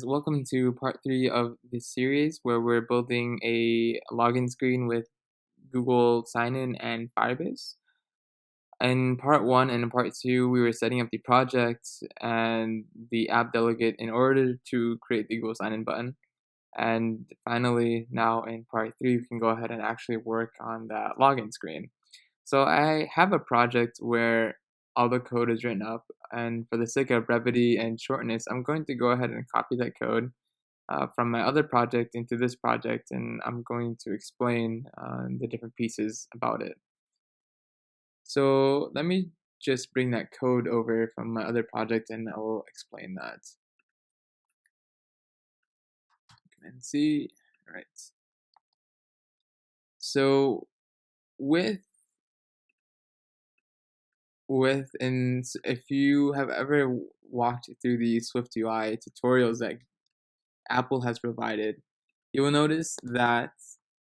Welcome to part 3 of this series where we're building a login screen with Google Sign-In and Firebase. In part 1 and in part 2, we were setting up the project and the app delegate in order to create the Google Sign-In button. And finally, now in part 3, we can go ahead and actually work on that login screen. So I have a project where all the code is written up, and for the sake of brevity and shortness, I'm going to go ahead and copy that code from my other project into this project, and I'm going to explain the different pieces about it. So let me just bring that code over from my other project and I will explain that. Command C, all right. So with if you have ever walked through the SwiftUI tutorials that Apple has provided, you will notice that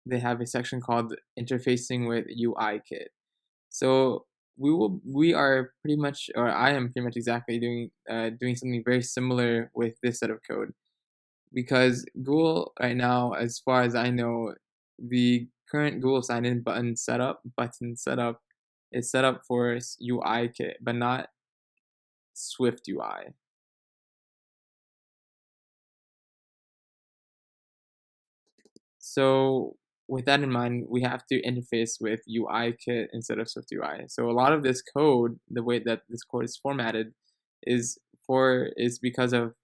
they have a section called interfacing with UIKit. So we are pretty much, or I am pretty much exactly doing something very similar with this set of code, because Google right now, as far as I know, the current Google sign-in button setup is set up for UIKit, but not SwiftUI. So with that in mind, we have to interface with UIKit instead of SwiftUI. So a lot of this code, the way that this code is formatted, is because of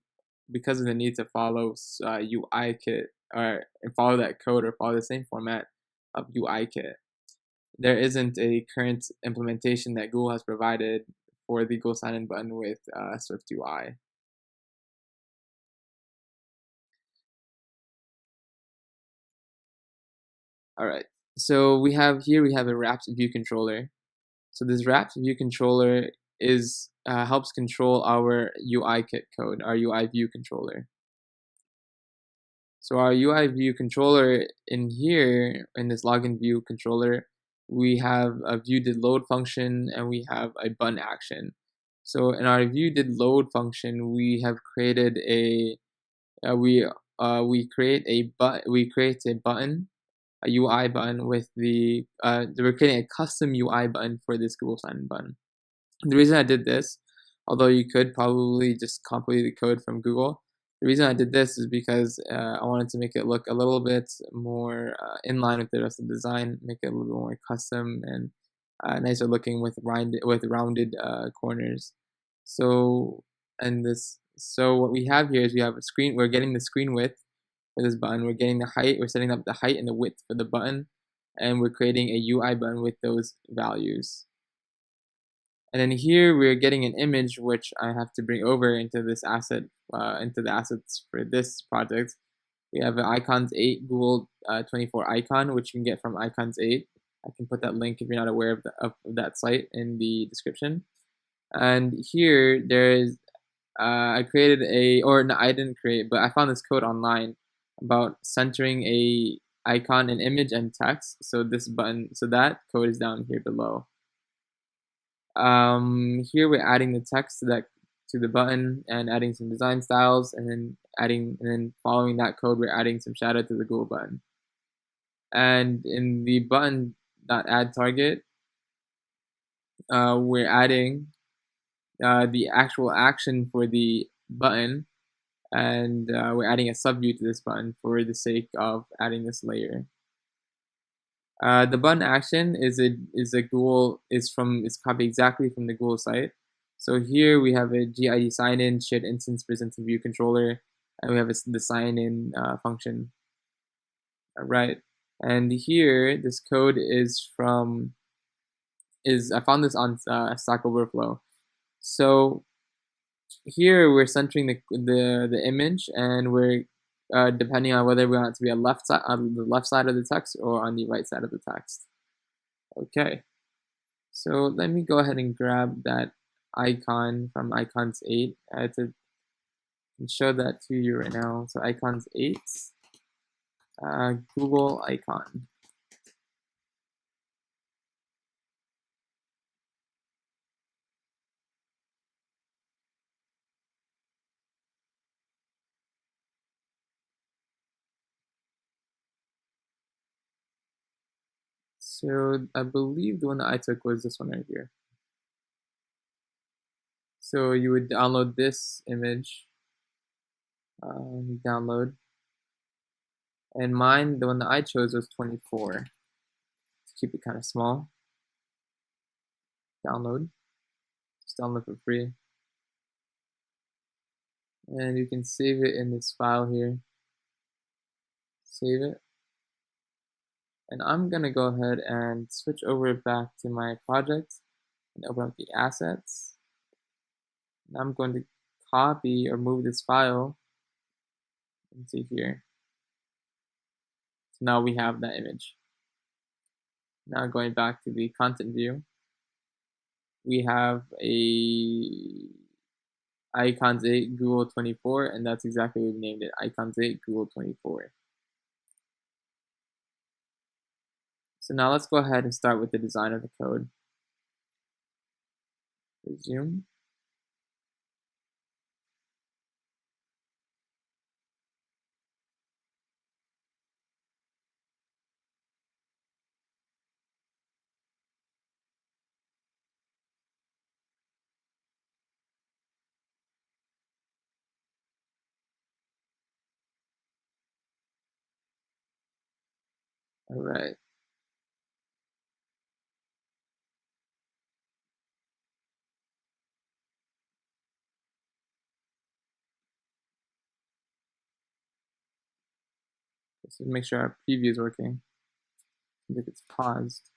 the need to follow UIKit or follow that code or follow the same format of UIKit. There isn't a current implementation that Google has provided for the Google Sign-In button with SwiftUI. All right. So we have a wrapped view controller. So this wrapped view controller is helps control our UIKit code, our UI view controller. So our UI view controller in here, in this login view controller, we have a view did load function and we have a button action. So in our view did load function, we have created a we create a button, a UI button with we're creating a custom UI button for this Google Sign-In button. The reason I did this, although you could probably just copy the code from Google, the reason I did this is because I wanted to make it look a little bit more in line with the rest of the design, make it a little bit more custom and nicer looking with rounded corners. So so what we have here is we have a screen. We're getting the screen width for this button. We're getting the height. We're setting up the height and the width for the button, and we're creating a UI button with those values. And then here we're getting an image which I have to bring over into this asset, into the assets for this project. We have an icons 8 Google 24 icon, which you can get from icons 8. I can put that link if you're not aware of that site in the description. And here there's, I created no, I didn't create, but I found this code online about centering a icon, an image, and text. So that code is down here below. Here we're adding the text to the button and adding some design styles, and then following that code, we're adding some shadow to the Google button. And in the button.add target, we're adding the actual action for the button, and we're adding a subview to this button for the sake of adding this layer. The button action is copied exactly from the Google site. So here we have a GID sign-in shared instance presented view controller, and we have the sign-in function. All right, and here this code I found this on Stack Overflow. So here we're centering the image, and we're depending on whether we want it to be on the left side of the text or on the right side of the text. Okay, so let me go ahead and grab that icon from icons 8 to show that to you right now. So icons 8, Google icon. So I believe the one that I took was this one right here. So you would download this image, download, and mine, the one that I chose was 24. To keep it kind of small. Download, just download for free. And you can save it in this file here. Save it. And I'm gonna go ahead and switch over back to my project and open up the assets. And I'm going to copy or move this file into here. So now we have that image. Now going back to the content view, we have a icons 8 Google 24, and that's exactly what we named it, icons 8 Google 24. So now let's go ahead and start with the design of the code. Resume. All right. Let's just make sure our preview is working. I think it's paused.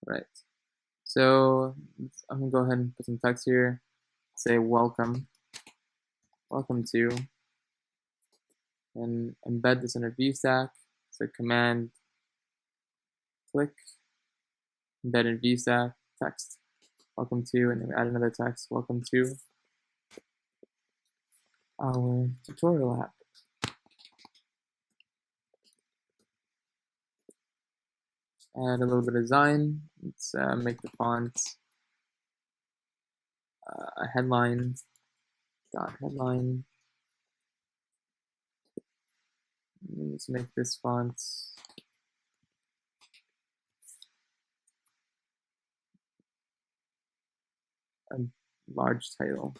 Right. So I'm gonna go ahead and put some text here. Say welcome to, and embed this in our VStack. So command click, embed in VStack, text, welcome to, and then we add another text, welcome to our tutorial app. Add a little bit of design. Let's make the font a headline, headline. Let's make this font a large title.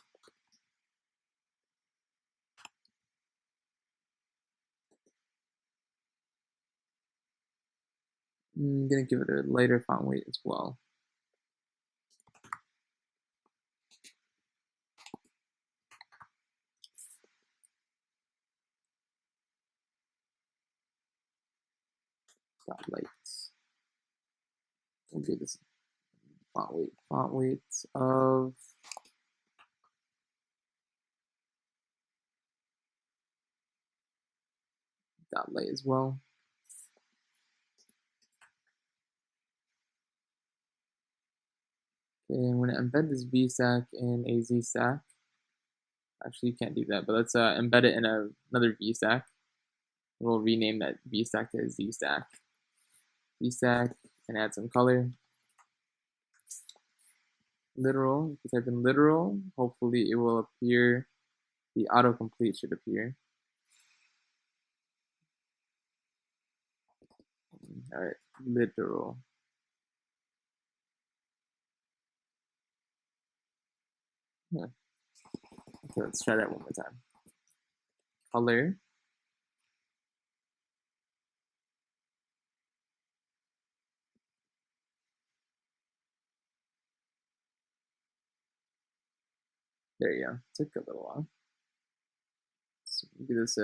I'm gonna give it a lighter font weight as well. Light. We'll give this font weight of light as well. Okay, I'm going to embed this VStack in a ZStack. Actually, you can't do that, but let's embed it in another VStack. We'll rename that VStack to ZStack. VStack, and add some color. Literal, if you type in literal, hopefully it will appear, the autocomplete should appear. All right, literal. Yeah. Okay, let's try that one more time. Color. There you go. Took a little while. So give this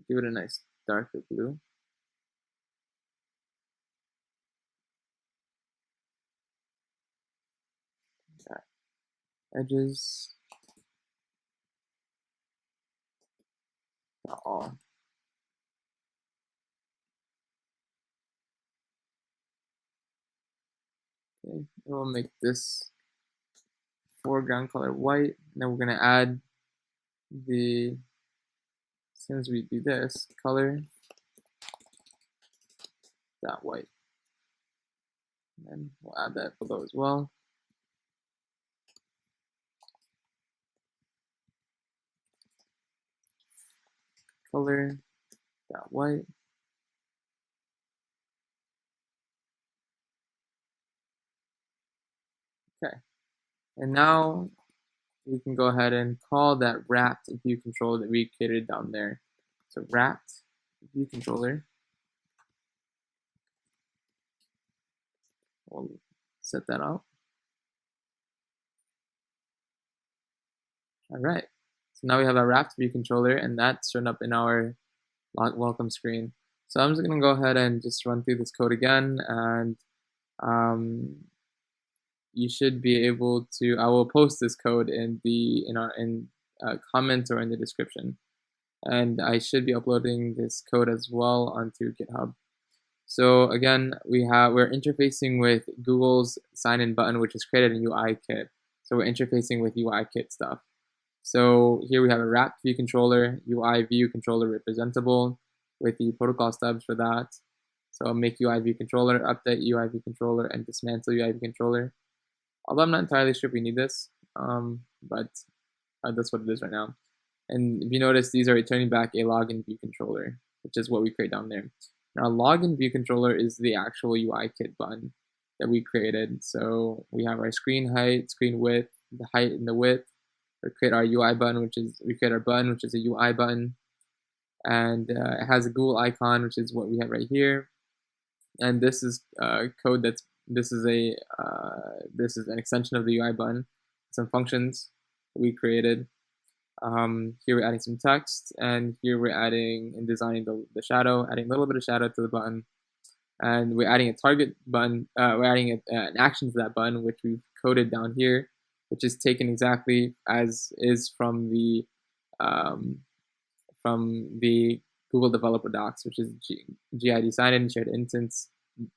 give it a nice darker blue. Got edges. Not all. Okay, we'll make this foreground color white. And then we're gonna add the, as soon as we do this, color that white. And we'll add that below as well. Color dot white. Okay. And now we can go ahead and call that wrapped view controller that we created down there. So wrapped view controller. We'll set that up. All right. So now we have a wrapped view controller, and that's shown up in our welcome screen. So I'm just going to go ahead and just run through this code again, and you should be able to. I will post this code in comments or in the description, and I should be uploading this code as well onto GitHub. So again, we're interfacing with Google's sign-in button, which is created in UIKit. So we're interfacing with UIKit stuff. So here we have a wrapped view controller, UI view controller representable with the protocol stubs for that. So I'll make UI view controller, update UI view controller, and dismantle UI view controller. Although I'm not entirely sure if we need this, but that's what it is right now. And if you notice, these are returning back a login view controller, which is what we create down there. Now, login view controller is the actual UIKit button that we created. So we have our screen height, screen width, the height and the width. We create our UI button, we create our button, which is a UI button, and it has a Google icon, which is what we have right here. And this is code this is an extension of the UI button. Some functions we created. Here we're adding some text, and here we're adding and designing the shadow, adding a little bit of shadow to the button, and we're adding a target button. We're adding an action to that button, which we've coded down here, which is taken exactly as is from the Google Developer Docs, which is GID sign-in, shared instance,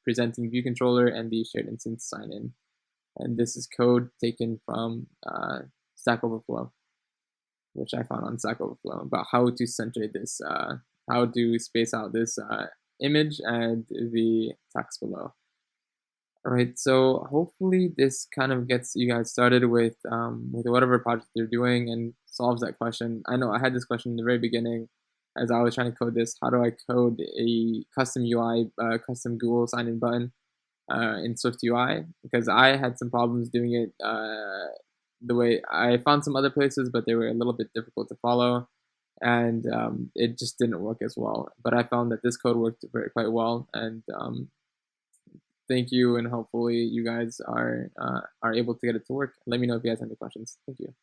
presenting view controller, and the shared instance sign-in. And this is code taken from Stack Overflow, which I found on Stack Overflow, about how to center this, how to space out this image and the text below. All right, so hopefully this kind of gets you guys started with whatever project you're doing and solves that question. I know I had this question in the very beginning as I was trying to code this. How do I code a custom UI, custom Google sign-in button in SwiftUI? Because I had some problems doing it the way I found some other places, but they were a little bit difficult to follow, and it just didn't work as well. But I found that this code worked quite well, and thank you, and hopefully you guys are able to get it to work. Let me know if you guys have any questions. Thank you.